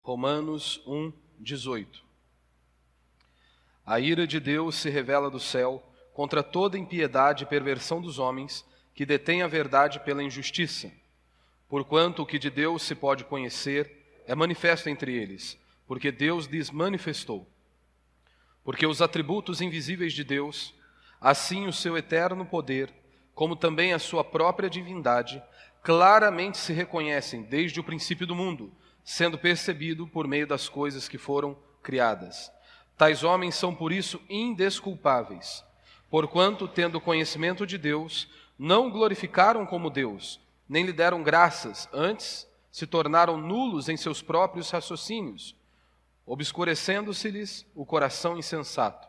Romanos 1:18. A ira de Deus se revela do céu contra toda impiedade e perversão dos homens que detêm a verdade pela injustiça. Porquanto o que de Deus se pode conhecer é manifesto entre eles, porque Deus lhes manifestou. Porque os atributos invisíveis de Deus, assim o seu eterno poder, como também a sua própria divindade, claramente se reconhecem desde o princípio do mundo, sendo percebido por meio das coisas que foram criadas. Tais homens são por isso indesculpáveis, porquanto, tendo conhecimento de Deus, não o glorificaram como Deus, nem lhe deram graças, antes se tornaram nulos em seus próprios raciocínios, obscurecendo-se-lhes o coração insensato.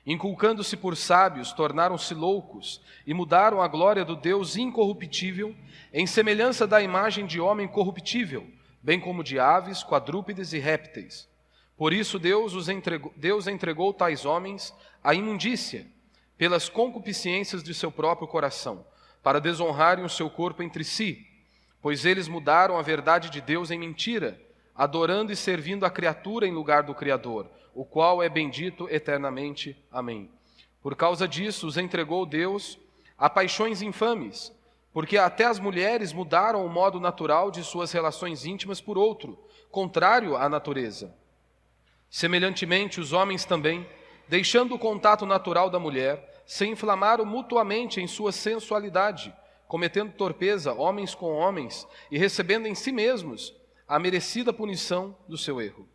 Inculcando-se por sábios, tornaram-se loucos e mudaram a glória do Deus incorruptível em semelhança da imagem de homem corruptível, bem como de aves, quadrúpedes e répteis. Por isso Deus entregou tais homens à imundícia, pelas concupiscências de seu próprio coração, para desonrarem o seu corpo entre si, pois eles mudaram a verdade de Deus em mentira, adorando e servindo a criatura em lugar do Criador, o qual é bendito eternamente. Amém. Por causa disso, os entregou Deus a paixões infames, porque até as mulheres mudaram o modo natural de suas relações íntimas por outro, contrário à natureza. Semelhantemente, os homens também, deixando o contato natural da mulher, se inflamaram mutuamente em sua sensualidade, cometendo torpeza homens com homens e recebendo em si mesmos a merecida punição do seu erro.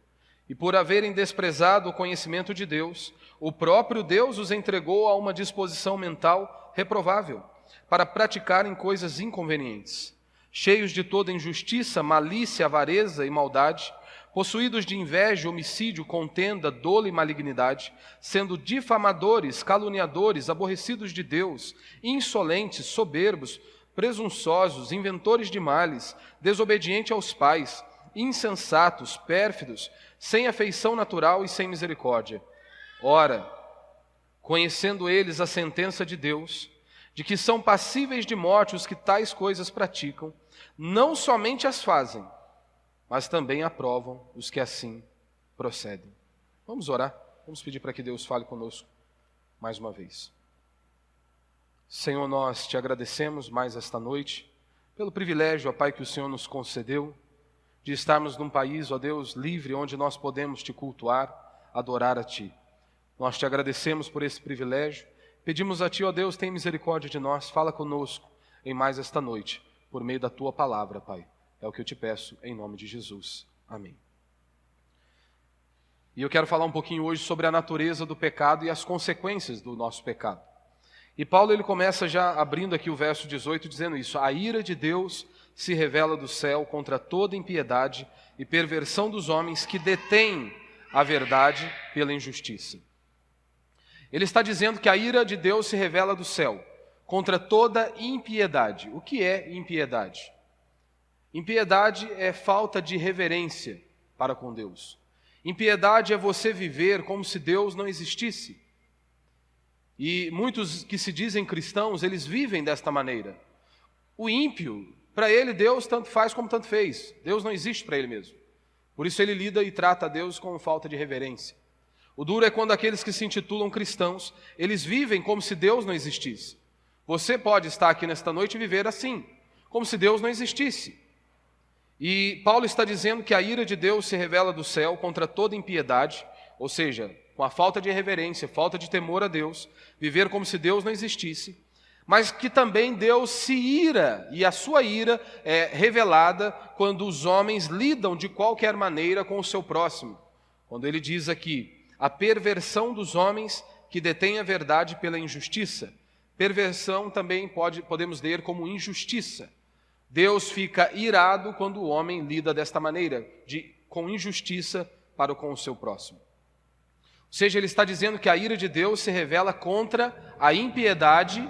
E por haverem desprezado o conhecimento de Deus, o próprio Deus os entregou a uma disposição mental reprovável, para praticarem coisas inconvenientes, cheios de toda injustiça, malícia, avareza e maldade, possuídos de inveja, homicídio, contenda, dolo e malignidade, sendo difamadores, caluniadores, aborrecidos de Deus, insolentes, soberbos, presunçosos, inventores de males, desobedientes aos pais, insensatos, pérfidos, sem afeição natural e sem misericórdia. Ora, conhecendo eles a sentença de Deus, de que são passíveis de morte os que tais coisas praticam, não somente as fazem, mas também aprovam os que assim procedem. Vamos orar, vamos pedir para que Deus fale conosco mais uma vez. Senhor, nós te agradecemos mais esta noite, pelo privilégio, ó Pai, que o Senhor nos concedeu, de estarmos num país, ó Deus, livre, onde nós podemos te cultuar, adorar a Ti. Nós te agradecemos por esse privilégio, pedimos a Ti, ó Deus, tem misericórdia de nós, fala conosco em mais esta noite, por meio da Tua palavra, Pai. É o que eu te peço, em nome de Jesus. Amém. E eu quero falar um pouquinho hoje sobre a natureza do pecado e as consequências do nosso pecado. E Paulo ele começa já abrindo aqui o verso 18, dizendo isso: a ira de Deus se revela do céu contra toda impiedade e perversão dos homens que detêm a verdade pela injustiça. Ele está dizendo que a ira de Deus se revela do céu contra toda impiedade. O que é impiedade? Impiedade é falta de reverência para com Deus. Impiedade é você viver como se Deus não existisse. E muitos que se dizem cristãos, eles vivem desta maneira. O ímpio, para ele Deus tanto faz como tanto fez. Deus não existe para ele mesmo. Por isso ele lida e trata a Deus com falta de reverência. O duro é quando aqueles que se intitulam cristãos, eles vivem como se Deus não existisse. Você pode estar aqui nesta noite e viver assim, como se Deus não existisse. E Paulo está dizendo que a ira de Deus se revela do céu contra toda impiedade, ou seja, com a falta de reverência, falta de temor a Deus, viver como se Deus não existisse, mas que também Deus se ira, e a sua ira é revelada quando os homens lidam de qualquer maneira com o seu próximo. Quando ele diz aqui, a perversão dos homens que detêm a verdade pela injustiça. Perversão também podemos ler como injustiça. Deus fica irado quando o homem lida desta maneira, com injustiça para com o seu próximo. Ou seja, ele está dizendo que a ira de Deus se revela contra a impiedade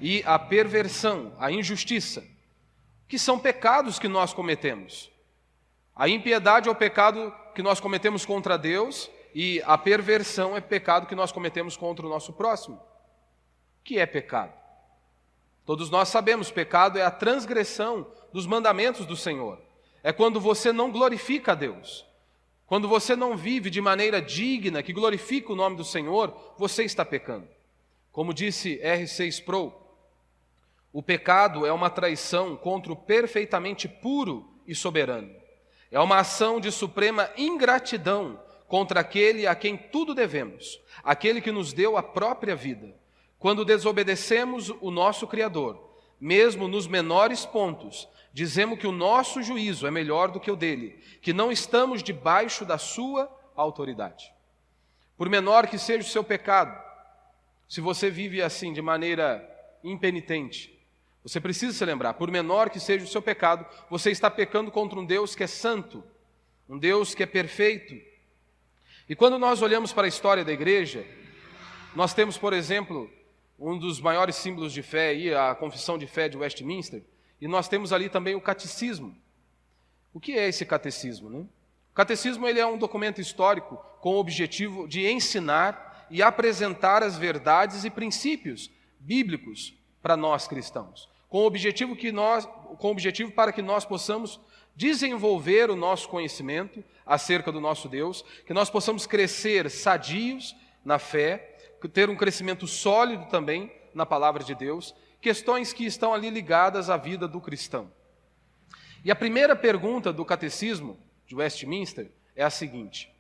e a perversão, a injustiça, que são pecados que nós cometemos. A impiedade é o pecado que nós cometemos contra Deus e a perversão é o pecado que nós cometemos contra o nosso próximo. O que é pecado? Todos nós sabemos, pecado é a transgressão dos mandamentos do Senhor. é quando você não glorifica a Deus. Quando você não vive de maneira digna, que glorifica o nome do Senhor, você está pecando. Como disse R.C. Sproul, o pecado é uma traição contra o perfeitamente puro e soberano. É uma ação de suprema ingratidão contra aquele a quem tudo devemos, aquele que nos deu a própria vida. Quando desobedecemos o nosso Criador, mesmo nos menores pontos, dizemos que o nosso juízo é melhor do que o dele, que não estamos debaixo da sua autoridade. Por menor que seja o seu pecado, se você vive assim de maneira impenitente, você precisa se lembrar, por menor que seja o seu pecado, você está pecando contra um Deus que é santo, um Deus que é perfeito. E quando nós olhamos para a história da igreja, nós temos, por exemplo, um dos maiores símbolos de fé, a Confissão de Fé de Westminster, e nós temos ali também o Catecismo. O que é esse Catecismo, né? O Catecismo ele é um documento histórico com o objetivo de ensinar e apresentar as verdades e princípios bíblicos para nós cristãos, com o objetivo para que nós possamos desenvolver o nosso conhecimento acerca do nosso Deus, que nós possamos crescer sadios na fé, ter um crescimento sólido também na palavra de Deus, questões que estão ali ligadas à vida do cristão. E a primeira pergunta do Catecismo de Westminster é a seguinte: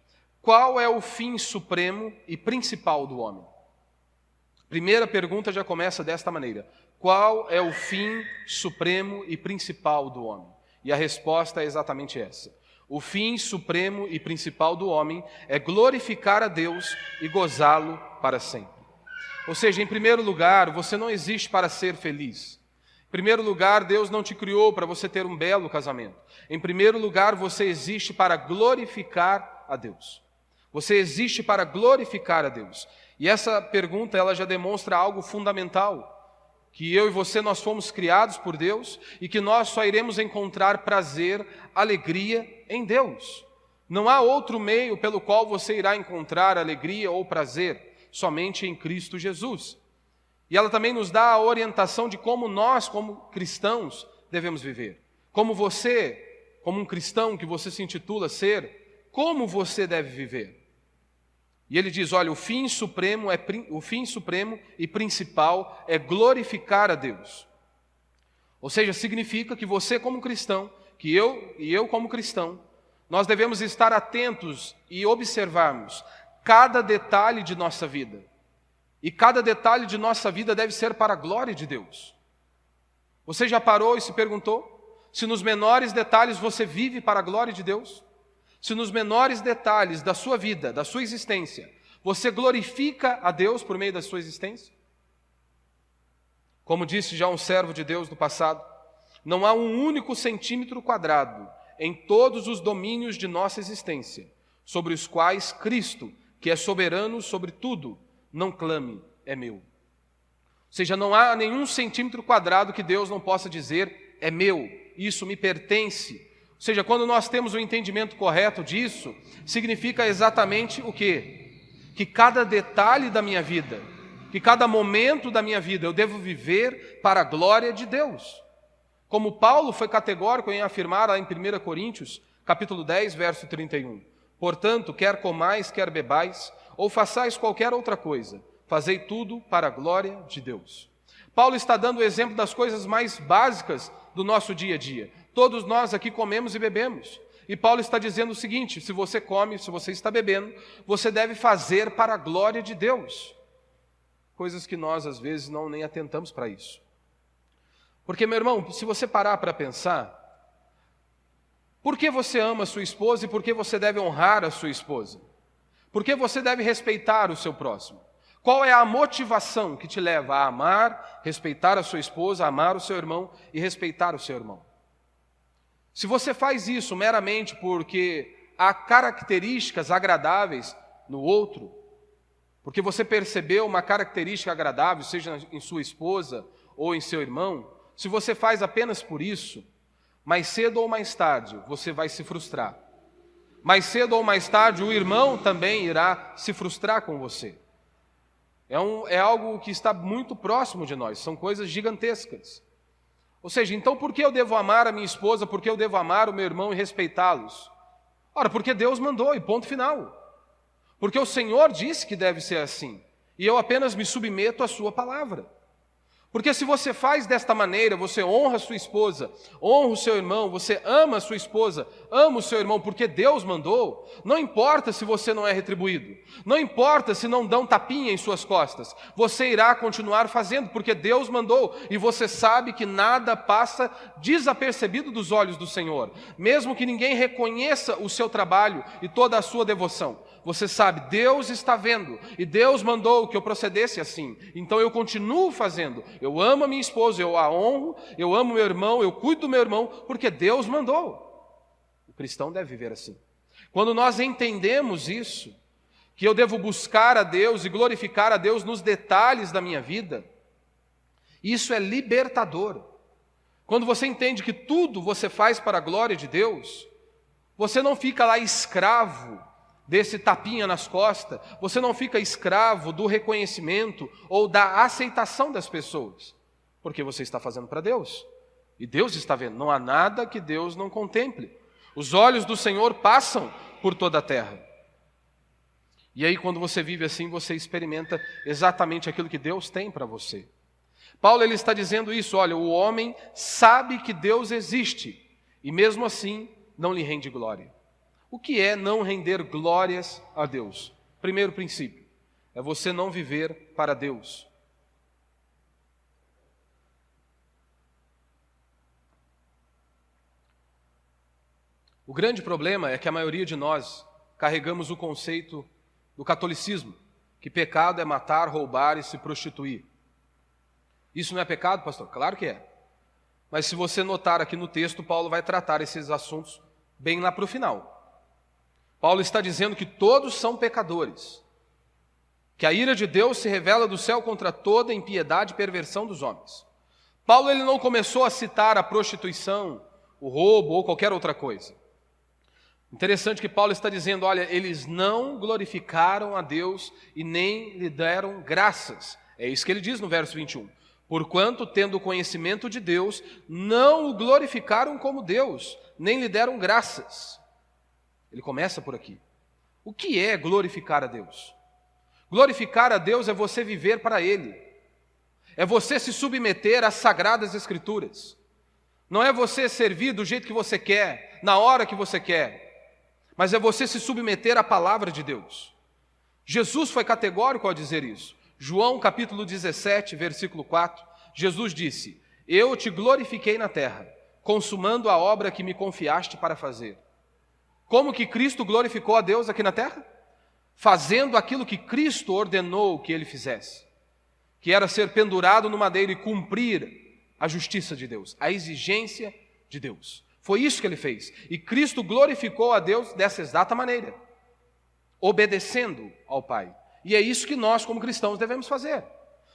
qual é o fim supremo e principal do homem? Primeira pergunta já começa desta maneira: qual é o fim supremo e principal do homem? E a resposta é exatamente essa: o fim supremo e principal do homem é glorificar a Deus e gozá-lo para sempre. Ou seja, em primeiro lugar, você não existe para ser feliz. Em primeiro lugar, Deus não te criou para você ter um belo casamento. Em primeiro lugar, você existe para glorificar a Deus. Você existe para glorificar a Deus. E essa pergunta, ela já demonstra algo fundamental, que eu e você, nós fomos criados por Deus e que nós só iremos encontrar prazer, alegria em Deus. Não há outro meio pelo qual você irá encontrar alegria ou prazer, somente em Cristo Jesus. E ela também nos dá a orientação de como nós, como cristãos, devemos viver. Como você, como um cristão que você se intitula ser, como você deve viver. E ele diz, olha, o fim supremo e principal é glorificar a Deus. Ou seja, significa que você como cristão, que eu como cristão, nós devemos estar atentos e observarmos cada detalhe de nossa vida. E cada detalhe de nossa vida deve ser para a glória de Deus. Você já parou e se perguntou se nos menores detalhes você vive para a glória de Deus? Se nos menores detalhes da sua vida, da sua existência, você glorifica a Deus por meio da sua existência? Como disse já um servo de Deus no passado, não há um único centímetro quadrado em todos os domínios de nossa existência, sobre os quais Cristo, que é soberano sobre tudo, não clame, é meu. Ou seja, não há nenhum centímetro quadrado que Deus não possa dizer, é meu, isso me pertence. Ou seja, quando nós temos o entendimento correto disso, significa exatamente o quê? Que cada detalhe da minha vida, que cada momento da minha vida eu devo viver para a glória de Deus. Como Paulo foi categórico em afirmar lá em 1 Coríntios, capítulo 10, verso 31. Portanto, quer comais, quer bebais, ou façais qualquer outra coisa, fazei tudo para a glória de Deus. Paulo está dando o exemplo das coisas mais básicas do nosso dia a dia. Todos nós aqui comemos e bebemos. E Paulo está dizendo o seguinte, se você come, se você está bebendo, você deve fazer para a glória de Deus. Coisas que nós, às vezes, nem atentamos para isso. Porque, meu irmão, se você parar para pensar, por que você ama a sua esposa e por que você deve honrar a sua esposa? Por que você deve respeitar o seu próximo? Qual é a motivação que te leva a amar, respeitar a sua esposa, amar o seu irmão e respeitar o seu irmão? Se você faz isso meramente porque há características agradáveis no outro, porque você percebeu uma característica agradável, seja em sua esposa ou em seu irmão, se você faz apenas por isso, mais cedo ou mais tarde você vai se frustrar. Mais cedo ou mais tarde o irmão também irá se frustrar com você. É algo que está muito próximo de nós, são coisas gigantescas. Ou seja, então por que eu devo amar a minha esposa, por que eu devo amar o meu irmão e respeitá-los? Ora, porque Deus mandou, e ponto final. Porque o Senhor disse que deve ser assim, e eu apenas me submeto à sua palavra. Porque se você faz desta maneira, você honra a sua esposa, honra o seu irmão, você ama a sua esposa, ama o seu irmão, porque Deus mandou, não importa se você não é retribuído, não importa se não dão tapinha em suas costas, você irá continuar fazendo, porque Deus mandou, e você sabe que nada passa desapercebido dos olhos do Senhor, mesmo que ninguém reconheça o seu trabalho e toda a sua devoção. Você sabe, Deus está vendo, e Deus mandou que eu procedesse assim, então eu continuo fazendo. Eu amo a minha esposa, eu a honro, eu amo meu irmão, eu cuido do meu irmão, porque Deus mandou. O cristão deve viver assim. Quando nós entendemos isso, que eu devo buscar a Deus e glorificar a Deus nos detalhes da minha vida, isso é libertador. Quando você entende que tudo você faz para a glória de Deus, você não fica lá escravo desse tapinha nas costas, você não fica escravo do reconhecimento ou da aceitação das pessoas, porque você está fazendo para Deus, e Deus está vendo, não há nada que Deus não contemple. Os olhos do Senhor passam por toda a terra. E aí quando você vive assim, você experimenta exatamente aquilo que Deus tem para você. Paulo ele está dizendo isso, olha, o homem sabe que Deus existe, e mesmo assim não lhe rende glória. O que é não render glórias a Deus? Primeiro princípio, é você não viver para Deus. O grande problema é que a maioria de nós carregamos o conceito do catolicismo, que pecado é matar, roubar e se prostituir. Isso não é pecado, pastor? Claro que é. Mas se você notar aqui no texto, Paulo vai tratar esses assuntos bem lá para o final. Paulo está dizendo que todos são pecadores, que a ira de Deus se revela do céu contra toda impiedade e perversão dos homens. Paulo ele não começou a citar a prostituição, o roubo ou qualquer outra coisa. Interessante que Paulo está dizendo, olha, eles não glorificaram a Deus e nem lhe deram graças. É isso que ele diz no verso 21. Porquanto, tendo conhecimento de Deus, não o glorificaram como Deus, nem lhe deram graças. Ele começa por aqui. O que é glorificar a Deus? Glorificar a Deus é você viver para Ele. É você se submeter às sagradas Escrituras. Não é você servir do jeito que você quer, na hora que você quer, mas é você se submeter à palavra de Deus. Jesus foi categórico ao dizer isso. João capítulo 17, versículo 4, Jesus disse, eu te glorifiquei na terra, consumando a obra que me confiaste para fazer. Como que Cristo glorificou a Deus aqui na terra? Fazendo aquilo que Cristo ordenou que ele fizesse, que era ser pendurado no madeiro e cumprir a justiça de Deus, a exigência de Deus. Foi isso que ele fez. E Cristo glorificou a Deus dessa exata maneira, obedecendo ao Pai. E é isso que nós, como cristãos, devemos fazer.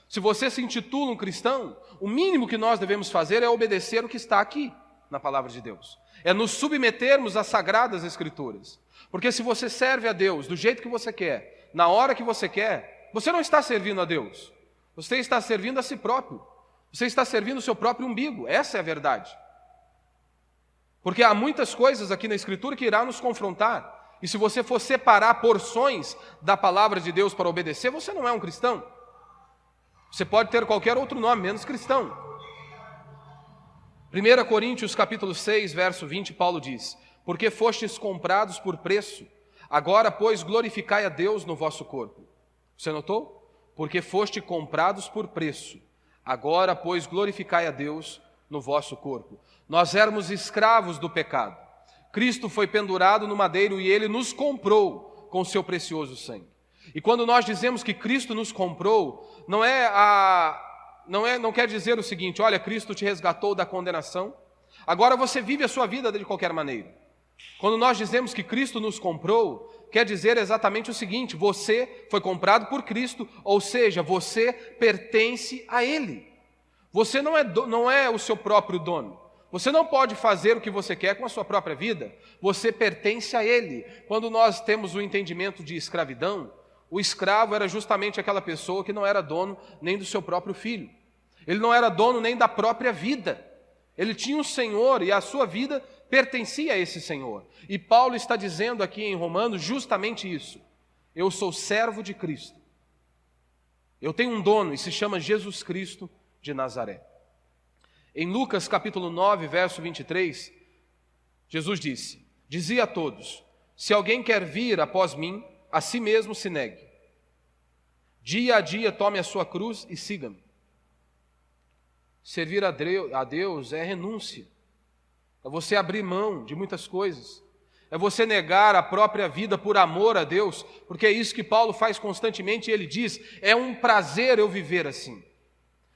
Se você se intitula um cristão, o mínimo que nós devemos fazer é obedecer o que está aqui na palavra de Deus. É nos submetermos às sagradas Escrituras. Porque se você serve a Deus do jeito que você quer, na hora que você quer, você não está servindo a Deus. Você está servindo a si próprio. Você está servindo o seu próprio umbigo. Essa é a verdade. Porque há muitas coisas aqui na Escritura que irá nos confrontar. E se você for separar porções da palavra de Deus para obedecer, você não é um cristão. Você pode ter qualquer outro nome, menos cristão. 1 Coríntios capítulo 6, verso 20, Paulo diz, porque fostes comprados por preço, agora, pois, glorificai a Deus no vosso corpo. Você notou? Porque foste comprados por preço, agora, pois, glorificai a Deus no vosso corpo. Nós éramos escravos do pecado. Cristo foi pendurado no madeiro e Ele nos comprou com o seu precioso sangue. E quando nós dizemos que Cristo nos comprou, não quer dizer o seguinte, olha, Cristo te resgatou da condenação, agora você vive a sua vida de qualquer maneira. Quando nós dizemos que Cristo nos comprou, quer dizer exatamente o seguinte, você foi comprado por Cristo, ou seja, você pertence a Ele. Você não é o seu próprio dono. Você não pode fazer o que você quer com a sua própria vida. Você pertence a Ele. Quando nós temos o entendimento de escravidão, o escravo era justamente aquela pessoa que não era dono nem do seu próprio filho. Ele não era dono nem da própria vida. Ele tinha um Senhor e a sua vida pertencia a esse Senhor. E Paulo está dizendo aqui em Romanos justamente isso. Eu sou servo de Cristo. Eu tenho um dono e se chama Jesus Cristo de Nazaré. Em Lucas capítulo 9, verso 23, Jesus disse: dizia a todos: se alguém quer vir após mim, a si mesmo se negue. Dia a dia tome a sua cruz e siga-me. Servir a Deus é renúncia. É você abrir mão de muitas coisas. É você negar a própria vida por amor a Deus, porque é isso que Paulo faz constantemente e ele diz: é um prazer eu viver assim.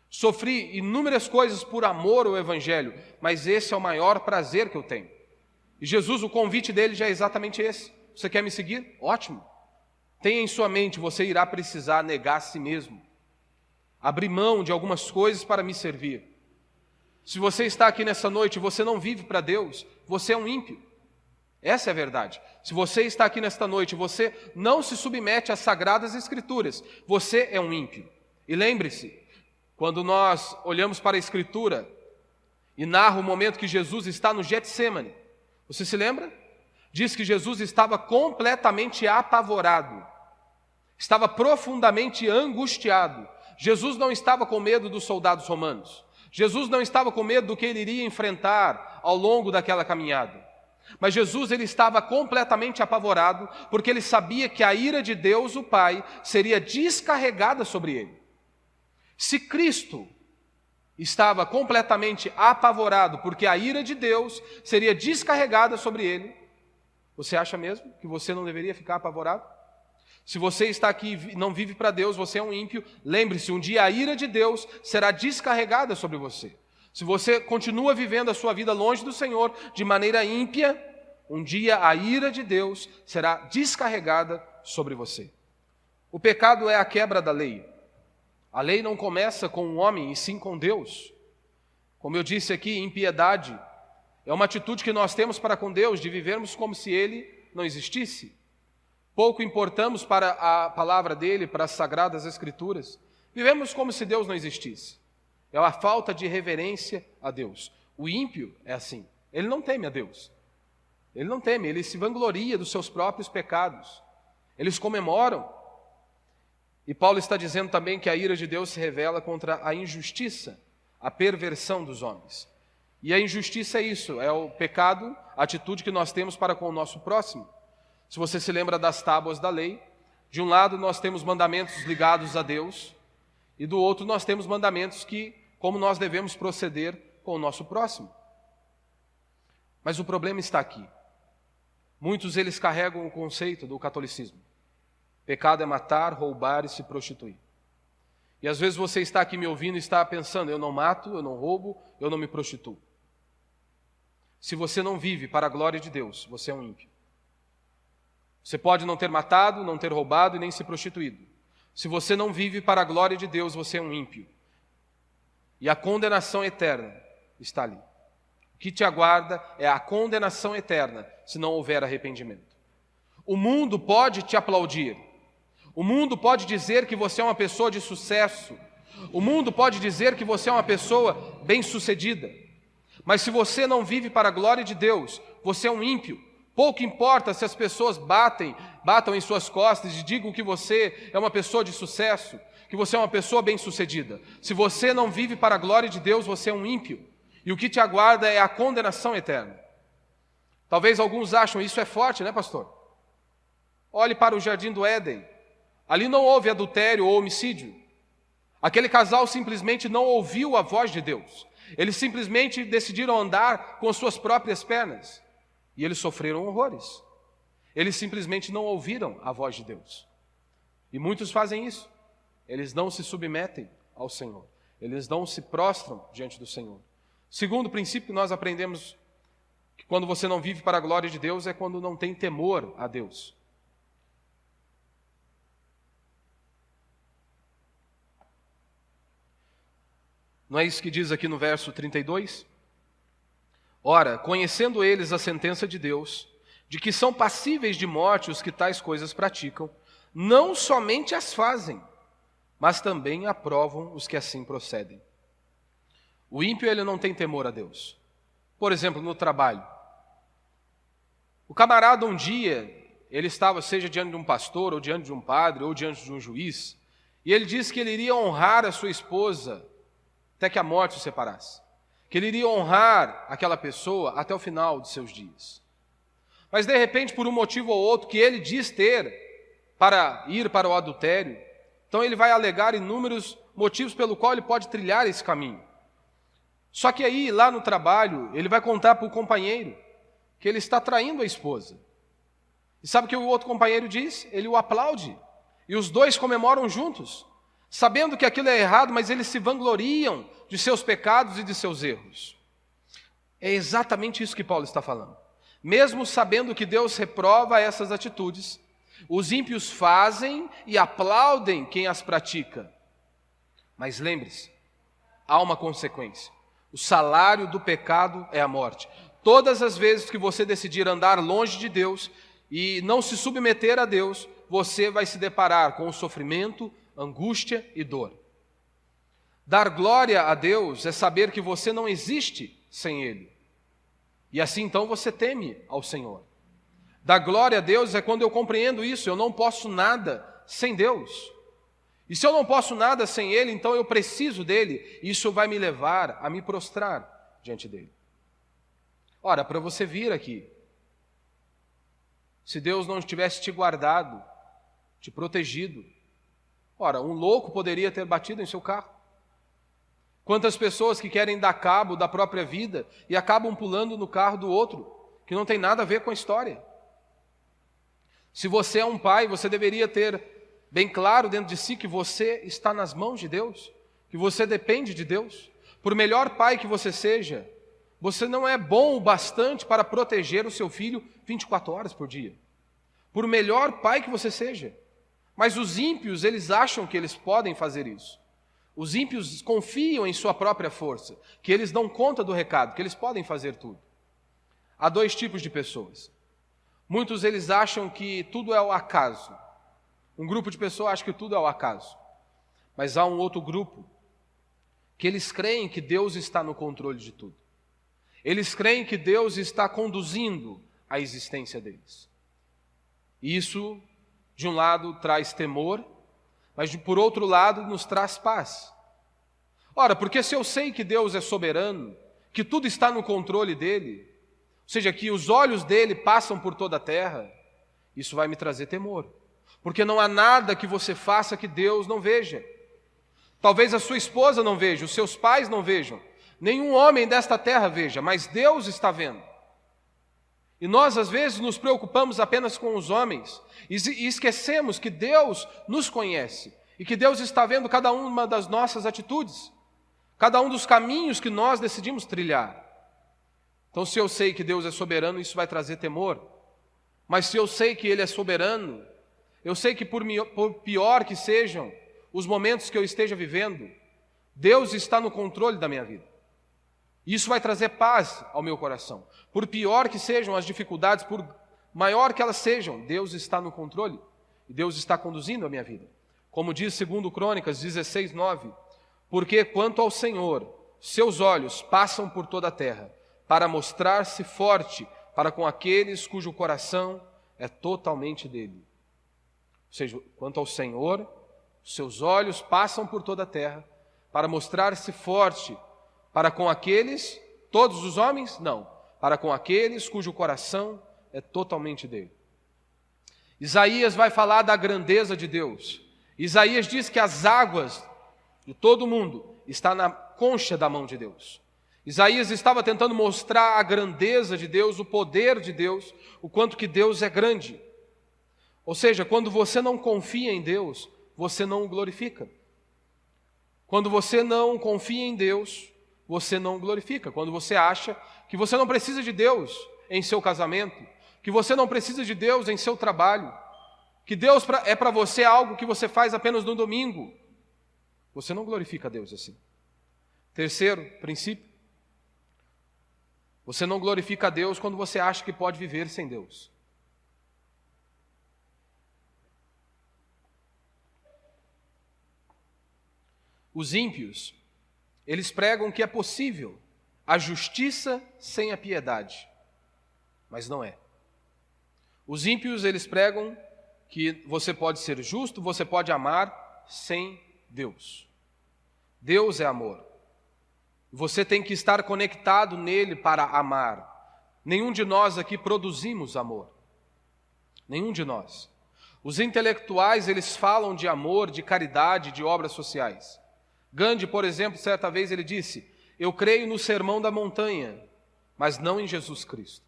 Sofri inúmeras coisas por amor ao Evangelho, mas esse é o maior prazer que eu tenho. E Jesus, o convite dele já é exatamente esse. Você quer me seguir? Ótimo. Tenha em sua mente, você irá precisar negar a si mesmo. Abrir mão de algumas coisas para me servir. Se você está aqui nessa noite e você não vive para Deus, você é um ímpio. Essa é a verdade. Se você está aqui nesta noite e você não se submete às Sagradas Escrituras, você é um ímpio. E lembre-se, quando nós olhamos para a Escritura e narra o momento que Jesus está no Getsemane, você se lembra? Diz que Jesus estava completamente apavorado, estava profundamente angustiado. Jesus não estava com medo dos soldados romanos. Jesus não estava com medo do que ele iria enfrentar ao longo daquela caminhada. Mas Jesus ele estava completamente apavorado, porque ele sabia que a ira de Deus, o Pai, seria descarregada sobre ele. Se Cristo estava completamente apavorado, porque a ira de Deus seria descarregada sobre ele, você acha mesmo que você não deveria ficar apavorado? Se você está aqui e não vive para Deus, você é um ímpio, lembre-se, um dia a ira de Deus será descarregada sobre você. Se você continua vivendo a sua vida longe do Senhor, de maneira ímpia, um dia a ira de Deus será descarregada sobre você. O pecado é a quebra da lei. A lei não começa com o homem, e sim com Deus. Como eu disse aqui, impiedade é uma atitude que nós temos para com Deus, de vivermos como se Ele não existisse. Pouco importamos para a palavra dele, para as Sagradas Escrituras. Vivemos como se Deus não existisse. É a falta de reverência a Deus. O ímpio é assim. Ele não teme a Deus. Ele não teme, ele se vangloria dos seus próprios pecados. Eles comemoram. E Paulo está dizendo também que a ira de Deus se revela contra a injustiça, a perversão dos homens. E a injustiça é isso, é o pecado, a atitude que nós temos para com o nosso próximo. Se você se lembra das tábuas da lei, de um lado nós temos mandamentos ligados a Deus, e do outro nós temos mandamentos que, como nós devemos proceder com o nosso próximo. Mas o problema está aqui. Muitos eles carregam o conceito do catolicismo. Pecado é matar, roubar e se prostituir. E às vezes você está aqui me ouvindo e está pensando: eu não mato, eu não roubo, eu não me prostituo. Se você não vive para a glória de Deus, você é um ímpio. Você pode não ter matado, não ter roubado e nem se prostituído. Se você não vive para a glória de Deus, você é um ímpio. E a condenação eterna está ali. O que te aguarda é a condenação eterna, se não houver arrependimento. O mundo pode te aplaudir. O mundo pode dizer que você é uma pessoa de sucesso. O mundo pode dizer que você é uma pessoa bem-sucedida. Mas se você não vive para a glória de Deus, você é um ímpio. Pouco importa se as pessoas batam em suas costas e digam que você é uma pessoa de sucesso, que você é uma pessoa bem-sucedida. Se você não vive para a glória de Deus, você é um ímpio. E o que te aguarda é a condenação eterna. Talvez alguns acham, isso é forte, né, pastor? Olhe para o jardim do Éden. Ali não houve adultério ou homicídio. Aquele casal simplesmente não ouviu a voz de Deus. Eles simplesmente decidiram andar com as suas próprias pernas. E eles sofreram horrores. Eles simplesmente não ouviram a voz de Deus. E muitos fazem isso. Eles não se submetem ao Senhor. Eles não se prostram diante do Senhor. Segundo princípio que nós aprendemos, que quando você não vive para a glória de Deus, é quando não tem temor a Deus. Não é isso que diz aqui no verso 32? Ora, conhecendo eles a sentença de Deus, de que são passíveis de morte os que tais coisas praticam, não somente as fazem, mas também aprovam os que assim procedem. O ímpio, ele não tem temor a Deus. Por exemplo, no trabalho. O camarada um dia, ele estava, seja diante de um pastor, ou diante de um padre, ou diante de um juiz, e ele disse que ele iria honrar a sua esposa até que a morte o separasse. Que ele iria honrar aquela pessoa até o final de seus dias. Mas de repente, por um motivo ou outro que ele diz ter para ir para o adultério, então ele vai alegar inúmeros motivos pelo qual ele pode trilhar esse caminho. Só que aí, lá no trabalho, ele vai contar para o companheiro que ele está traindo a esposa. E sabe o que o outro companheiro diz? Ele o aplaude. E os dois comemoram juntos, sabendo que aquilo é errado, mas eles se vangloriam de seus pecados e de seus erros. É exatamente isso que Paulo está falando. Mesmo sabendo que Deus reprova essas atitudes, os ímpios fazem e aplaudem quem as pratica. Mas lembre-se, há uma consequência. O salário do pecado é a morte. Todas as vezes que você decidir andar longe de Deus e não se submeter a Deus, você vai se deparar com o sofrimento, angústia e dor. Dar glória a Deus é saber que você não existe sem Ele. E assim então você teme ao Senhor. Dar glória a Deus é quando eu compreendo isso, eu não posso nada sem Deus. E se eu não posso nada sem Ele, então eu preciso dEle. Isso vai me levar a me prostrar diante dEle. Ora, para você vir aqui, se Deus não tivesse te guardado, te protegido, ora, um louco poderia ter batido em seu carro. Quantas pessoas que querem dar cabo da própria vida e acabam pulando no carro do outro, que não tem nada a ver com a história. Se você é um pai, você deveria ter bem claro dentro de si que você está nas mãos de Deus, que você depende de Deus. Por melhor pai que você seja, você não é bom o bastante para proteger o seu filho 24 horas por dia. Por melhor pai que você seja. Mas os ímpios, eles acham que eles podem fazer isso. Os ímpios confiam em sua própria força, que eles dão conta do recado, que eles podem fazer tudo. Há dois tipos de pessoas. Muitos eles acham que tudo é o acaso. Um grupo de pessoas acha que tudo é o acaso. Mas há um outro grupo que eles creem que Deus está no controle de tudo. Eles creem que Deus está conduzindo a existência deles. Isso, de um lado, traz temor, mas por outro lado, nos traz paz. Ora, porque se eu sei que Deus é soberano, que tudo está no controle dele, ou seja, que os olhos dele passam por toda a terra, isso vai me trazer temor. Porque não há nada que você faça que Deus não veja. Talvez a sua esposa não veja, os seus pais não vejam, nenhum homem desta terra veja, mas Deus está vendo. E nós, às vezes, nos preocupamos apenas com os homens e esquecemos que Deus nos conhece e que Deus está vendo cada uma das nossas atitudes, cada um dos caminhos que nós decidimos trilhar. Então, se eu sei que Deus é soberano, isso vai trazer temor. Mas se eu sei que Ele é soberano, eu sei que por pior que sejam os momentos que eu esteja vivendo, Deus está no controle da minha vida. Isso vai trazer paz ao meu coração. Por pior que sejam as dificuldades, por maior que elas sejam, Deus está no controle. E Deus está conduzindo a minha vida. Como diz 2 Crônicas 16:9, porque quanto ao Senhor, seus olhos passam por toda a terra, para mostrar-se forte para com aqueles cujo coração é totalmente dele. Ou seja, quanto ao Senhor, seus olhos passam por toda a terra, para mostrar-se forte para com aqueles, todos os homens? Não, para com aqueles cujo coração é totalmente dele. Isaías vai falar da grandeza de Deus. Isaías diz que as águas de todo o mundo estão na concha da mão de Deus. Isaías estava tentando mostrar a grandeza de Deus, o poder de Deus, o quanto que Deus é grande. Ou seja, quando você não confia em Deus, você não o glorifica. Quando você não confia em Deus, você não o glorifica. Quando você acha que você não precisa de Deus em seu casamento, que você não precisa de Deus em seu trabalho, que Deus é para você algo que você faz apenas no domingo, você não glorifica a Deus assim. Terceiro princípio, você não glorifica a Deus quando você acha que pode viver sem Deus. Os ímpios, Eles pregam que é possível a justiça sem a piedade, mas não é. Os ímpios, eles pregam que você pode ser justo, você pode amar sem Deus. Deus é amor. Você tem que estar conectado nele para amar. Nenhum de nós aqui produzimos amor. Nenhum de nós. Os intelectuais, eles falam de amor, de caridade, de obras sociais. Gandhi, por exemplo, certa vez ele disse: eu creio no sermão da montanha, mas não em Jesus Cristo.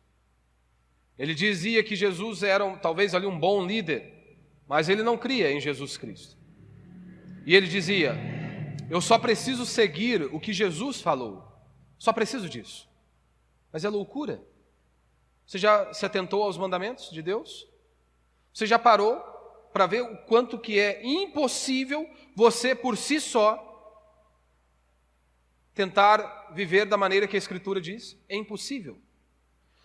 Ele dizia que Jesus era talvez ali um bom líder, mas ele não cria em Jesus Cristo. E ele dizia: eu só preciso seguir o que Jesus falou, só preciso disso. Mas é loucura. Você já se atentou aos mandamentos de Deus? Você já parou para ver o quanto que é impossível você por si só tentar viver da maneira que a Escritura diz? É impossível.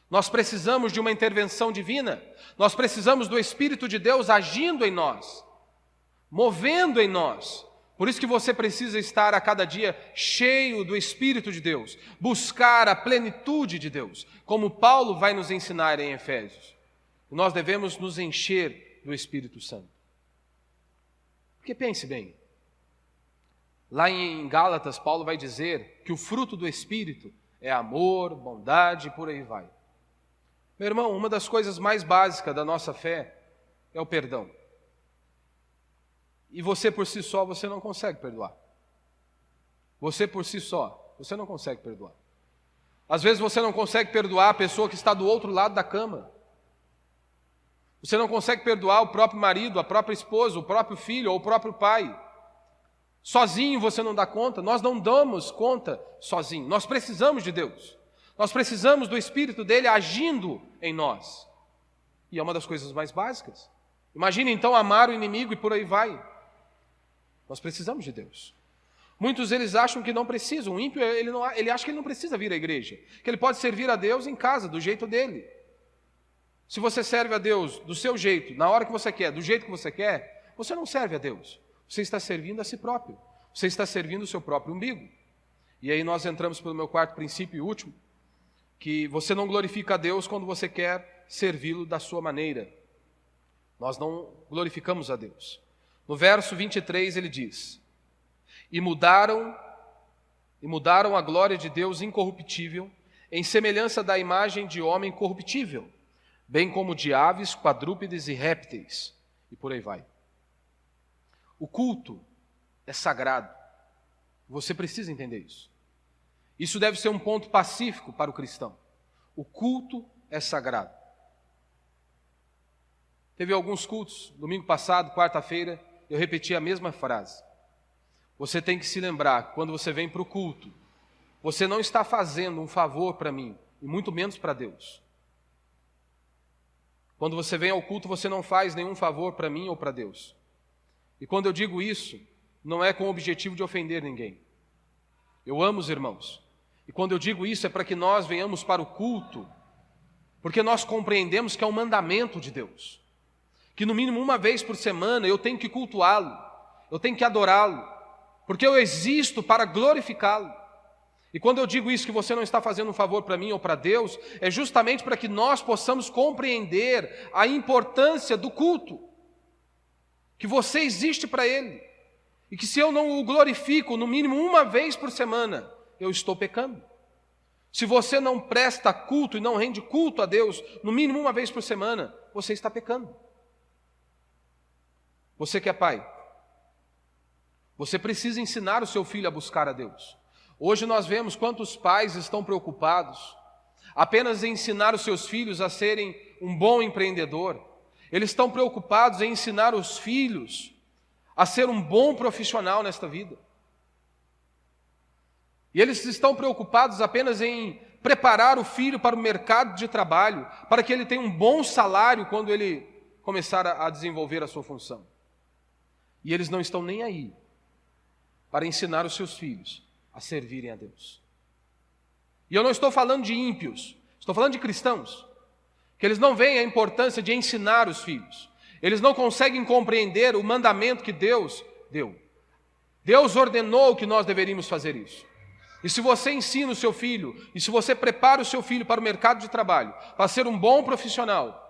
Nós precisamos de uma intervenção divina, nós precisamos do Espírito de Deus agindo em nós, movendo em nós. Por isso que você precisa estar a cada dia cheio do Espírito de Deus, buscar a plenitude de Deus, como Paulo vai nos ensinar em Efésios. Nós devemos nos encher do Espírito Santo. Porque pense bem, lá em Gálatas, Paulo vai dizer que o fruto do Espírito é amor, bondade e por aí vai. Meu irmão, uma das coisas mais básicas da nossa fé é o perdão. E você por si só, você não consegue perdoar. Você por si só, você não consegue perdoar. Às vezes você não consegue perdoar a pessoa que está do outro lado da cama. Você não consegue perdoar o próprio marido, a própria esposa, o próprio filho ou o próprio pai. Sozinho você não dá conta, nós não damos conta sozinho. Nós precisamos de Deus. Nós precisamos do Espírito dele agindo em nós. E é uma das coisas mais básicas. Imagine então amar o inimigo e por aí vai. Nós precisamos de Deus. Muitos eles acham que não precisam. O ímpio, ele acha que ele não precisa vir à igreja. Que ele pode servir a Deus em casa, do jeito dele. Se você serve a Deus do seu jeito, na hora que você quer, do jeito que você quer, você não serve a Deus. Você está servindo a si próprio. Você está servindo o seu próprio umbigo. E aí nós entramos pelo meu quarto princípio e último, que você não glorifica a Deus quando você quer servi-lo da sua maneira. Nós não glorificamos a Deus. No verso 23 ele diz: E mudaram a glória de Deus incorruptível em semelhança da imagem de homem corruptível, bem como de aves, quadrúpedes e répteis, e por aí vai. O culto é sagrado. Você precisa entender isso. Isso deve ser um ponto pacífico para o cristão. O culto é sagrado. Teve alguns cultos, domingo passado, quarta-feira, eu repeti a mesma frase. Você tem que se lembrar, quando você vem para o culto, você não está fazendo um favor para mim, e muito menos para Deus. Quando você vem ao culto, você não faz nenhum favor para mim ou para Deus. E quando eu digo isso, não é com o objetivo de ofender ninguém. Eu amo os irmãos. E quando eu digo isso, é para que nós venhamos para o culto, porque nós compreendemos que é um mandamento de Deus. Que no mínimo uma vez por semana eu tenho que cultuá-lo, eu tenho que adorá-lo, porque eu existo para glorificá-lo. E quando eu digo isso, que você não está fazendo um favor para mim ou para Deus, é justamente para que nós possamos compreender a importância do culto, que você existe para Ele, e que se eu não o glorifico no mínimo uma vez por semana, eu estou pecando. Se você não presta culto e não rende culto a Deus no mínimo uma vez por semana, você está pecando. Você que é pai, você precisa ensinar o seu filho a buscar a Deus. Hoje nós vemos quantos pais estão preocupados apenas em ensinar os seus filhos a serem um bom empreendedor. Eles estão preocupados em ensinar os filhos a ser um bom profissional nesta vida. E eles estão preocupados apenas em preparar o filho para o mercado de trabalho, para que ele tenha um bom salário quando ele começar a desenvolver a sua função. E eles não estão nem aí para ensinar os seus filhos a servirem a Deus. E eu não estou falando de ímpios, estou falando de cristãos, que eles não veem a importância de ensinar os filhos. Eles não conseguem compreender o mandamento que Deus deu. Deus ordenou que nós deveríamos fazer isso. E se você ensina o seu filho, e se você prepara o seu filho para o mercado de trabalho, para ser um bom profissional,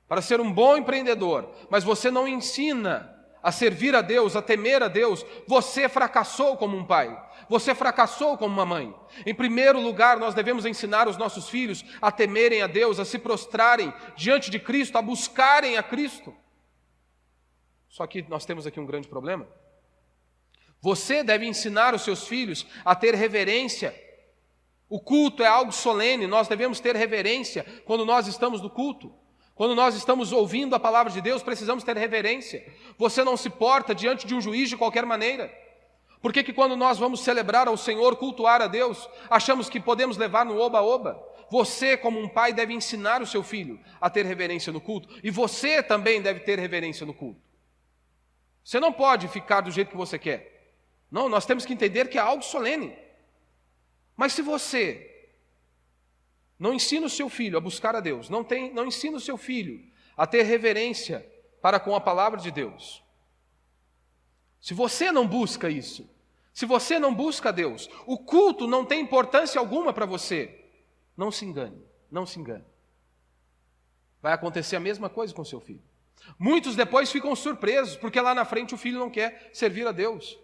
para ser um bom empreendedor, mas você não ensina a servir a Deus, a temer a Deus, você fracassou como um pai, você fracassou como uma mãe. Em primeiro lugar, nós devemos ensinar os nossos filhos a temerem a Deus, a se prostrarem diante de Cristo, a buscarem a Cristo. Só que nós temos aqui um grande problema. Você deve ensinar os seus filhos a ter reverência. O culto é algo solene, nós devemos ter reverência quando nós estamos no culto. Quando nós estamos ouvindo a palavra de Deus, precisamos ter reverência. Você não se porta diante de um juiz de qualquer maneira. Por que quando nós vamos celebrar ao Senhor, cultuar a Deus, achamos que podemos levar no oba-oba? Você, como um pai, deve ensinar o seu filho a ter reverência no culto. E você também deve ter reverência no culto. Você não pode ficar do jeito que você quer. Não, nós temos que entender que é algo solene. Mas se você não ensina o seu filho a buscar a Deus, não ensina o seu filho a ter reverência para com a palavra de Deus, se você não busca isso, se você não busca a Deus, o culto não tem importância alguma para você, não se engane, não se engane. Vai acontecer a mesma coisa com o seu filho. Muitos depois ficam surpresos, porque lá na frente o filho não quer servir a Deus.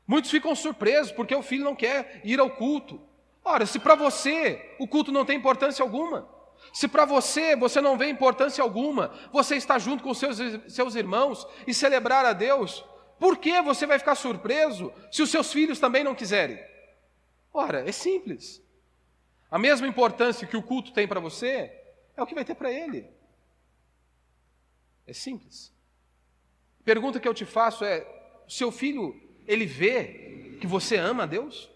Muitos ficam surpresos, porque o filho não quer ir ao culto. Ora, se para você o culto não tem importância alguma, se para você não vê importância alguma, você está junto com seus irmãos e celebrar a Deus, por que você vai ficar surpreso se os seus filhos também não quiserem? Ora, é simples. A mesma importância que o culto tem para você, é o que vai ter para ele. É simples. A pergunta que eu te faço é, seu filho, ele vê que você ama a Deus?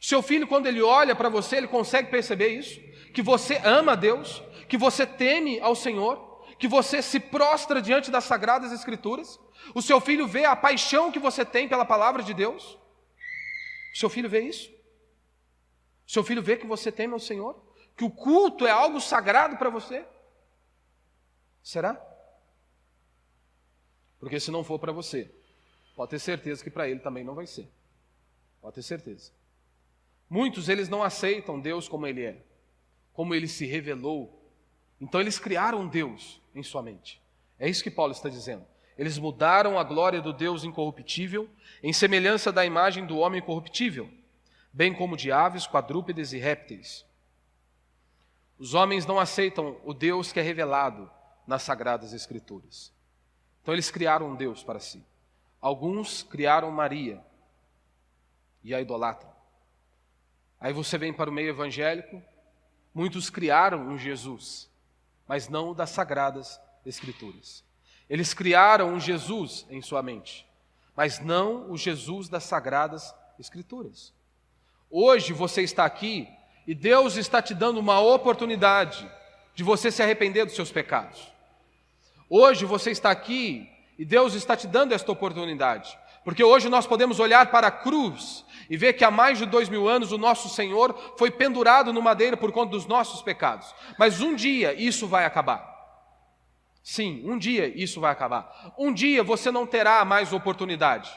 Seu filho, quando ele olha para você, ele consegue perceber isso? Que você ama a Deus, que você teme ao Senhor, que você se prostra diante das Sagradas Escrituras? O seu filho vê a paixão que você tem pela palavra de Deus? O seu filho vê isso? O seu filho vê que você teme ao Senhor? Que o culto é algo sagrado para você? Será? Porque se não for para você, pode ter certeza que para ele também não vai ser. Pode ter certeza. Muitos, eles não aceitam Deus como Ele é, como Ele se revelou. Então eles criaram Deus em sua mente. É isso que Paulo está dizendo. Eles mudaram a glória do Deus incorruptível em semelhança da imagem do homem corruptível, bem como de aves, quadrúpedes e répteis. Os homens não aceitam o Deus que é revelado nas Sagradas Escrituras. Então eles criaram um Deus para si. Alguns criaram Maria e a idolatram. Aí você vem para o meio evangélico, muitos criaram um Jesus, mas não o das Sagradas Escrituras. Eles criaram um Jesus em sua mente, mas não o Jesus das Sagradas Escrituras. Hoje você está aqui e Deus está te dando uma oportunidade de você se arrepender dos seus pecados. Hoje você está aqui e Deus está te dando esta oportunidade, porque hoje nós podemos olhar para a cruz e ver que há mais de 2000 anos o nosso Senhor foi pendurado no madeiro por conta dos nossos pecados. Mas um dia isso vai acabar. Sim, um dia isso vai acabar. Um dia você não terá mais oportunidade.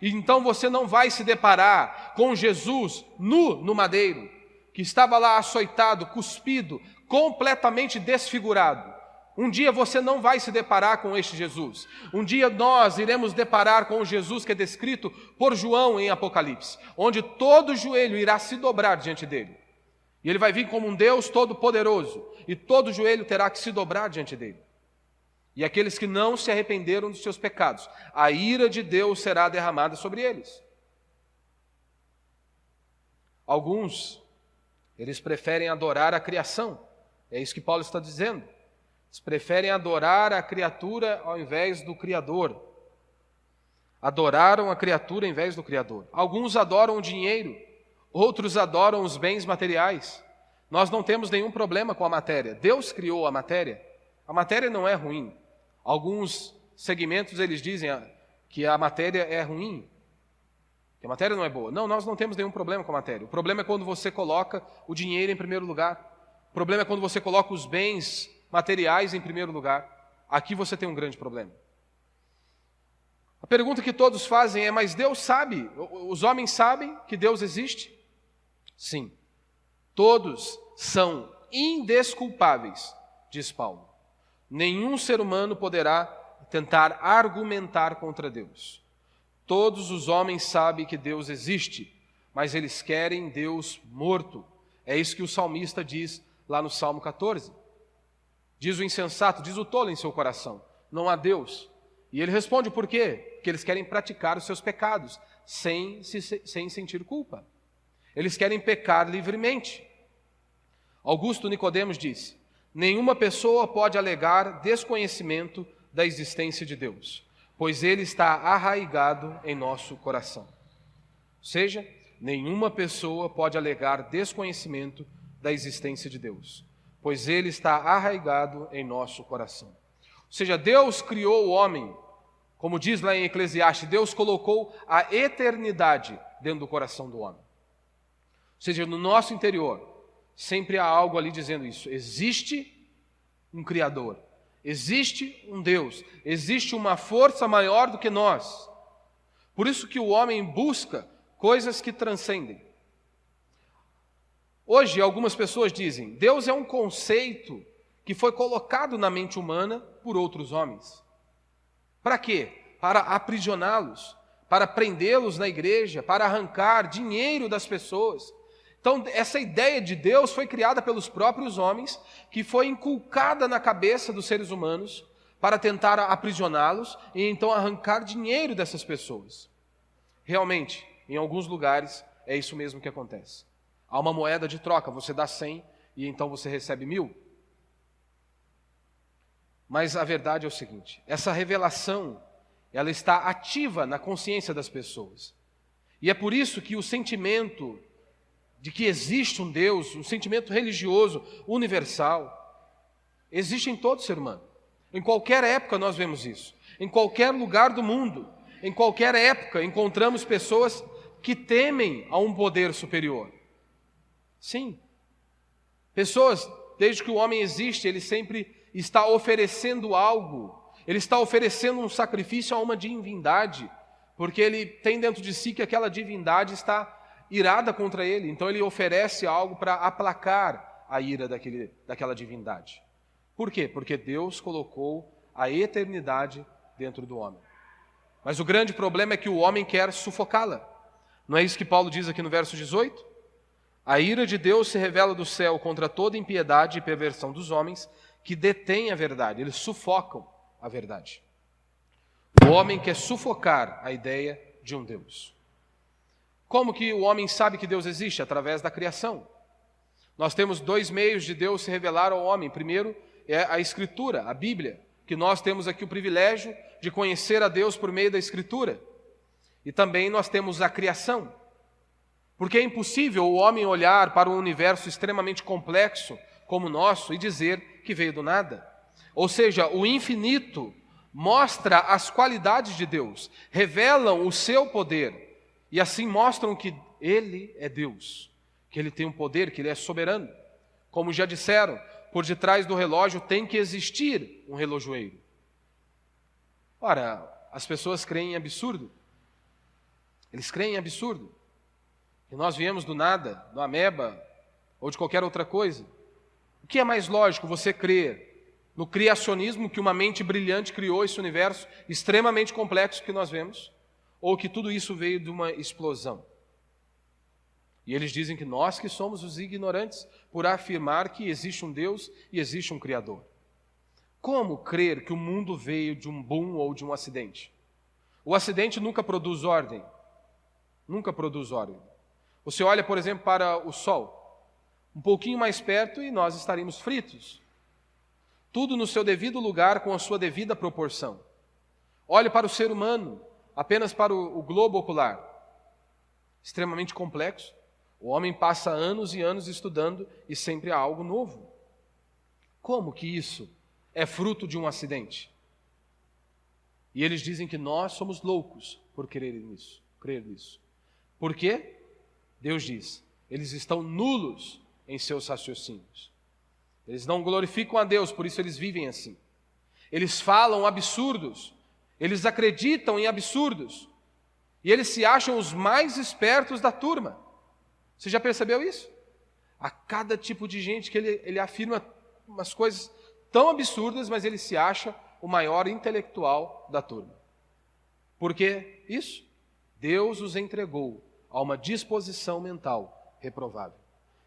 E então você não vai se deparar com Jesus nu no madeiro, que estava lá açoitado, cuspido, completamente desfigurado. Um dia você não vai se deparar com este Jesus. Um dia nós iremos deparar com o Jesus que é descrito por João em Apocalipse, onde todo joelho irá se dobrar diante dele. E ele vai vir como um Deus todo-poderoso, e todo joelho terá que se dobrar diante dele. E aqueles que não se arrependeram dos seus pecados, a ira de Deus será derramada sobre eles. Alguns, eles preferem adorar a criação. É isso que Paulo está dizendo. Eles preferem adorar a criatura ao invés do Criador. Adoraram a criatura ao invés do Criador. Alguns adoram o dinheiro, outros adoram os bens materiais. Nós não temos nenhum problema com a matéria. Deus criou a matéria. A matéria não é ruim. Alguns segmentos eles dizem que a matéria é ruim, que a matéria não é boa. Não, nós não temos nenhum problema com a matéria. O problema é quando você coloca o dinheiro em primeiro lugar. O problema é quando você coloca os bens materiais em primeiro lugar. Aqui você tem um grande problema. A pergunta que todos fazem é, mas Deus sabe, os homens sabem que Deus existe? Sim, todos são indesculpáveis, diz Paulo. Nenhum ser humano poderá tentar argumentar contra Deus. Todos os homens sabem que Deus existe, mas eles querem Deus morto. É isso que o salmista diz lá no Salmo 14. Diz o insensato, diz o tolo em seu coração: não há Deus. E ele responde por quê? Porque eles querem praticar os seus pecados sem sentir culpa. Eles querem pecar livremente. Augusto Nicodemos diz: nenhuma pessoa pode alegar desconhecimento da existência de Deus, pois ele está arraigado em nosso coração. Ou seja, nenhuma pessoa pode alegar desconhecimento da existência de Deus, pois ele está arraigado em nosso coração. Ou seja, Deus criou o homem, como diz lá em Eclesiastes, Deus colocou a eternidade dentro do coração do homem. Ou seja, no nosso interior, sempre há algo ali dizendo isso: existe um Criador, existe um Deus, existe uma força maior do que nós. Por isso que o homem busca coisas que transcendem. Hoje, algumas pessoas dizem: Deus é um conceito que foi colocado na mente humana por outros homens. Para quê? Para aprisioná-los, para prendê-los na igreja, para arrancar dinheiro das pessoas. Então, essa ideia de Deus foi criada pelos próprios homens, que foi inculcada na cabeça dos seres humanos para tentar aprisioná-los e então arrancar dinheiro dessas pessoas. Realmente, em alguns lugares, é isso mesmo que acontece. Há uma moeda de troca, você dá 100 e então você recebe 1000. Mas a verdade é o seguinte: essa revelação, ela está ativa na consciência das pessoas. E é por isso que o sentimento de que existe um Deus, um sentimento religioso universal, existe em todo ser humano. Em qualquer época nós vemos isso. Em qualquer lugar do mundo, em qualquer época, encontramos pessoas que temem a um poder superior. Sim. Pessoas, desde que o homem existe, ele sempre está oferecendo algo. Ele está oferecendo um sacrifício a uma divindade, porque ele tem dentro de si que aquela divindade está irada contra ele, então ele oferece algo para aplacar a ira daquela divindade. Por quê? Porque Deus colocou a eternidade dentro do homem. Mas o grande problema é que o homem quer sufocá-la. Não é isso que Paulo diz aqui no verso 18? A ira de Deus se revela do céu contra toda impiedade e perversão dos homens que detêm a verdade, eles sufocam a verdade. O homem quer sufocar a ideia de um Deus. Como que o homem sabe que Deus existe? Através da criação. Nós temos 2 meios de Deus se revelar ao homem. Primeiro é a Escritura, a Bíblia, que nós temos aqui o privilégio de conhecer a Deus por meio da Escritura. E também nós temos a criação. Porque é impossível o homem olhar para um universo extremamente complexo como o nosso e dizer que veio do nada. Ou seja, o infinito mostra as qualidades de Deus, revelam o seu poder. E assim mostram que Ele é Deus, que Ele tem um poder, que Ele é soberano. Como já disseram, por detrás do relógio tem que existir um relojoeiro. Ora, as pessoas creem em absurdo. Eles creem em absurdo. Que nós viemos do nada, do ameba, ou de qualquer outra coisa. O que é mais lógico, você crer no criacionismo, que uma mente brilhante criou esse universo extremamente complexo que nós vemos, ou que tudo isso veio de uma explosão? E eles dizem que nós que somos os ignorantes por afirmar que existe um Deus e existe um Criador. Como crer que o mundo veio de um boom ou de um acidente? O acidente nunca produz ordem. Nunca produz ordem. Você olha, por exemplo, para o Sol, um pouquinho mais perto e nós estaríamos fritos. Tudo no seu devido lugar, com a sua devida proporção. Olhe para o ser humano, apenas para o globo ocular, extremamente complexo. O homem passa anos e anos estudando e sempre há algo novo. Como que isso é fruto de um acidente? E eles dizem que nós somos loucos por crer nisso. Por quê? Deus diz, eles estão nulos em seus raciocínios. Eles não glorificam a Deus, por isso eles vivem assim. Eles falam absurdos. Eles acreditam em absurdos. E eles se acham os mais espertos da turma. Você já percebeu isso? Há cada tipo de gente que ele afirma umas coisas tão absurdas, mas ele se acha o maior intelectual da turma. Por que isso? Deus os entregou a uma disposição mental reprovável.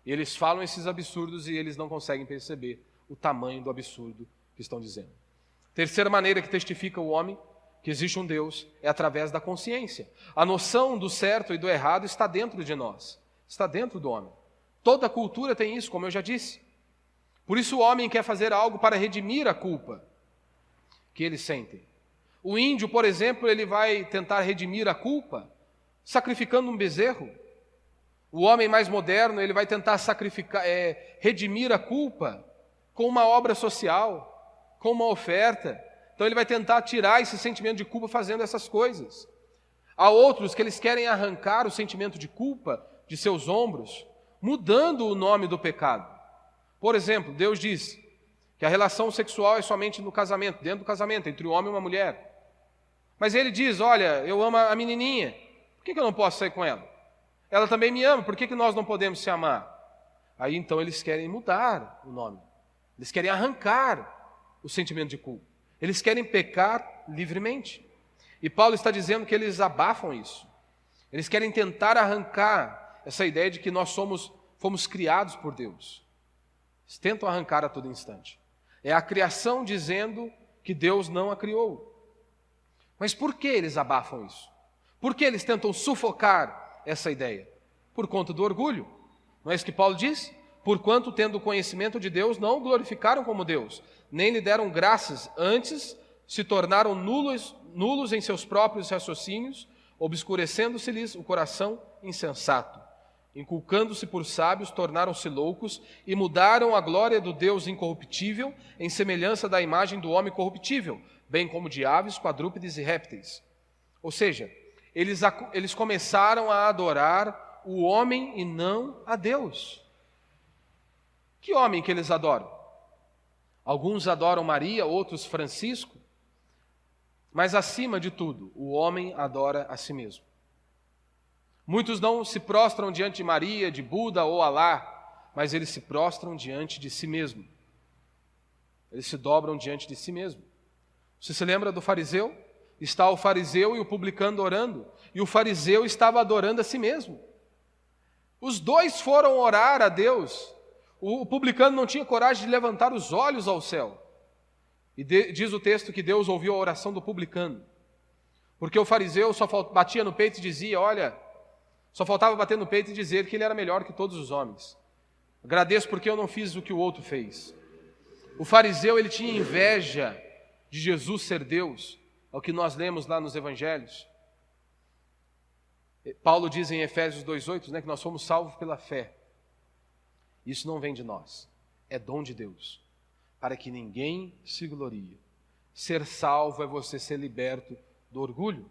E eles falam esses absurdos e eles não conseguem perceber o tamanho do absurdo que estão dizendo. Terceira maneira que testifica o homem que existe um Deus é através da consciência. A noção do certo e do errado está dentro de nós, está dentro do homem. Toda cultura tem isso, como eu já disse. Por isso o homem quer fazer algo para redimir a culpa que eles sentem. O índio, por exemplo, ele vai tentar redimir a culpa sacrificando um bezerro. O homem mais moderno, ele vai tentar redimir a culpa com uma obra social, com uma oferta. Então ele vai tentar tirar esse sentimento de culpa fazendo essas coisas. Há outros que eles querem arrancar o sentimento de culpa de seus ombros, mudando o nome do pecado. Por exemplo, Deus diz que a relação sexual é somente no casamento, dentro do casamento, entre um homem e uma mulher. Mas ele diz, olha, eu amo a menininha, por que eu não posso sair com ela? Ela também me ama, por que nós não podemos se amar? Aí então eles querem mudar o nome. Eles querem arrancar o sentimento de culpa. Eles querem pecar livremente. E Paulo está dizendo que eles abafam isso. Eles querem tentar arrancar essa ideia de que nós fomos criados por Deus. Eles tentam arrancar a todo instante. É a criação dizendo que Deus não a criou. Mas por que eles abafam isso? Por que eles tentam sufocar essa ideia? Por conta do orgulho. Não é isso que Paulo diz? Porquanto, tendo conhecimento de Deus, não o glorificaram como Deus, nem lhe deram graças, antes se tornaram nulos em seus próprios raciocínios, obscurecendo-se-lhes o coração insensato. Inculcando-se por sábios, tornaram-se loucos e mudaram a glória do Deus incorruptível em semelhança da imagem do homem corruptível, bem como de aves, quadrúpedes e répteis. Ou seja, eles começaram a adorar o homem e não a Deus. Que homem que eles adoram? Alguns adoram Maria, outros Francisco, mas acima de tudo, o homem adora a si mesmo. Muitos não se prostram diante de Maria, de Buda ou Alá, mas eles se prostram diante de si mesmo. Eles se dobram diante de si mesmo. Você se lembra do fariseu? Está o fariseu e o publicano orando, e o fariseu estava adorando a si mesmo. Os dois foram orar a Deus. O publicano não tinha coragem de levantar os olhos ao céu. E diz o texto que Deus ouviu a oração do publicano. Porque o fariseu só batia no peito e dizia, olha, só faltava bater no peito e dizer que ele era melhor que todos os homens. Agradeço porque eu não fiz o que o outro fez. O fariseu, ele tinha inveja de Jesus ser Deus, é o que nós lemos lá nos evangelhos. Paulo diz em Efésios 2:8, né, que nós fomos salvos pela fé. Isso não vem de nós, é dom de Deus, para que ninguém se glorie. Ser salvo é você ser liberto do orgulho.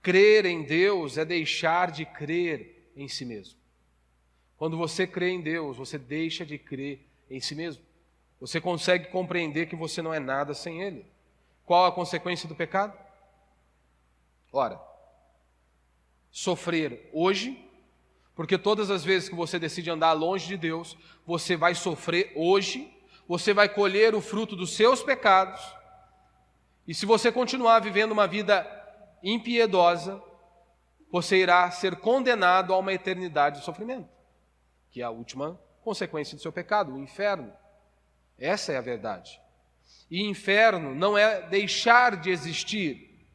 Crer em Deus é deixar de crer em si mesmo. Quando você crê em Deus, você deixa de crer em si mesmo. Você consegue compreender que você não é nada sem Ele. Qual a consequência do pecado? Ora, sofrer hoje, porque todas as vezes que você decide andar longe de Deus, você vai sofrer hoje, você vai colher o fruto dos seus pecados, e se você continuar vivendo uma vida impiedosa, você irá ser condenado a uma eternidade de sofrimento, que é a última consequência do seu pecado, o inferno. Essa é a verdade. E inferno não é deixar de existir,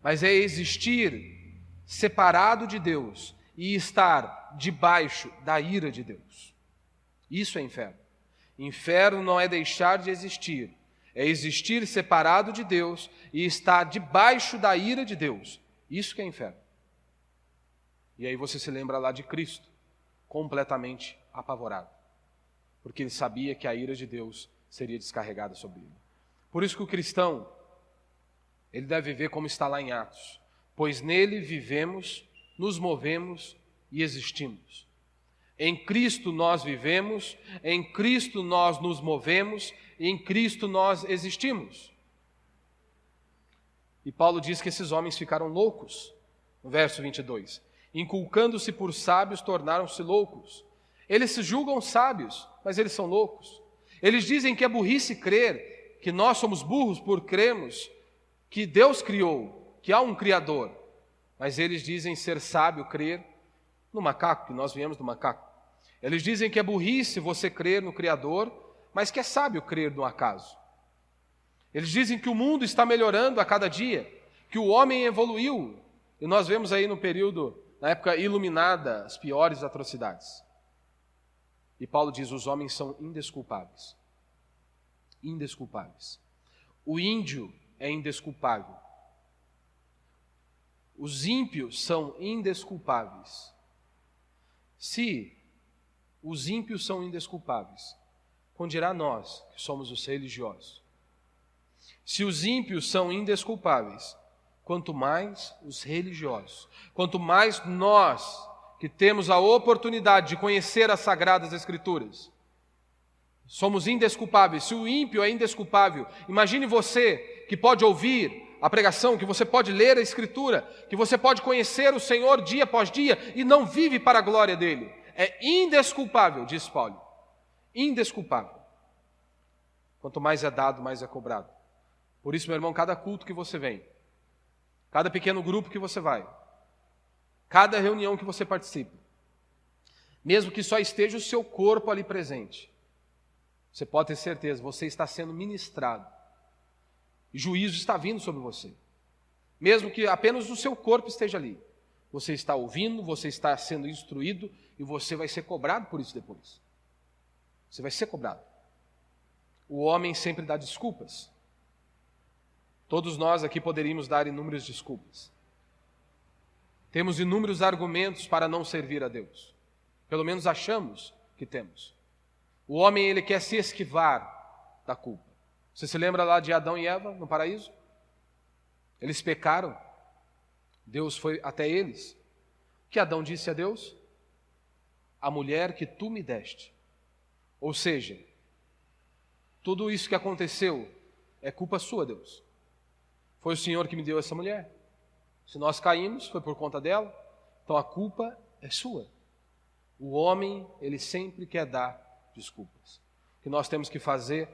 mas é existir separado de Deus e estar debaixo da ira de Deus. Isso é inferno. Inferno não é deixar de existir, é existir separado de Deus e estar debaixo da ira de Deus. Isso que é inferno. E aí você se lembra lá de Cristo, completamente apavorado, porque ele sabia que a ira de Deus seria descarregada sobre ele. Por isso que o cristão, ele deve viver como está lá em Atos, pois nele vivemos, nos movemos e existimos. Em Cristo nós vivemos, em Cristo nós nos movemos, e em Cristo nós existimos. E Paulo diz que esses homens ficaram loucos, no verso 22. inculcando-se por sábios, tornaram-se loucos. Eles se julgam sábios, mas eles são loucos. Eles dizem que é burrice crer, que nós somos burros por crermos que Deus criou, que há um Criador. Mas eles dizem ser sábio crer no macaco, que nós viemos do macaco. Eles dizem que é burrice você crer no Criador, mas que é sábio crer no acaso. Eles dizem que o mundo está melhorando a cada dia, que o homem evoluiu. E nós vemos aí no período, na época iluminada, as piores atrocidades. E Paulo diz, os homens são indesculpáveis. Indesculpáveis. O ímpio é indesculpável. Os ímpios são indesculpáveis. Se os ímpios são indesculpáveis, quando dirá nós, que somos os religiosos. Se os ímpios são indesculpáveis, quanto mais os religiosos, quanto mais nós, que temos a oportunidade de conhecer as Sagradas Escrituras, somos indesculpáveis. Se o ímpio é indesculpável, imagine você que pode ouvir a pregação, que você pode ler a Escritura, que você pode conhecer o Senhor dia após dia e não vive para a glória dele. É indesculpável, diz Paulo. Indesculpável. Quanto mais é dado, mais é cobrado. Por isso, meu irmão, cada culto que você vem, cada pequeno grupo que você vai, cada reunião que você participa, mesmo que só esteja o seu corpo ali presente, você pode ter certeza, você está sendo ministrado. E juízo está vindo sobre você. Mesmo que apenas o seu corpo esteja ali. Você está ouvindo, você está sendo instruído e você vai ser cobrado por isso depois. Você vai ser cobrado. O homem sempre dá desculpas. Todos nós aqui poderíamos dar inúmeras desculpas. Temos inúmeros argumentos para não servir a Deus. Pelo menos achamos que temos. O homem, ele quer se esquivar da culpa. Você se lembra lá de Adão e Eva no paraíso? Eles pecaram. Deus foi até eles. O que Adão disse a Deus? A mulher que tu me deste. Ou seja, tudo isso que aconteceu é culpa sua, Deus. Foi o Senhor que me deu essa mulher. Se nós caímos, foi por conta dela. Então a culpa é sua. O homem, ele sempre quer dar desculpas. O que nós temos que fazer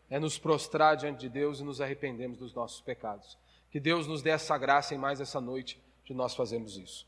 é nos prostrar diante de Deus e nos arrependermos dos nossos pecados. Que Deus nos dê essa graça em mais essa noite de nós fazermos isso.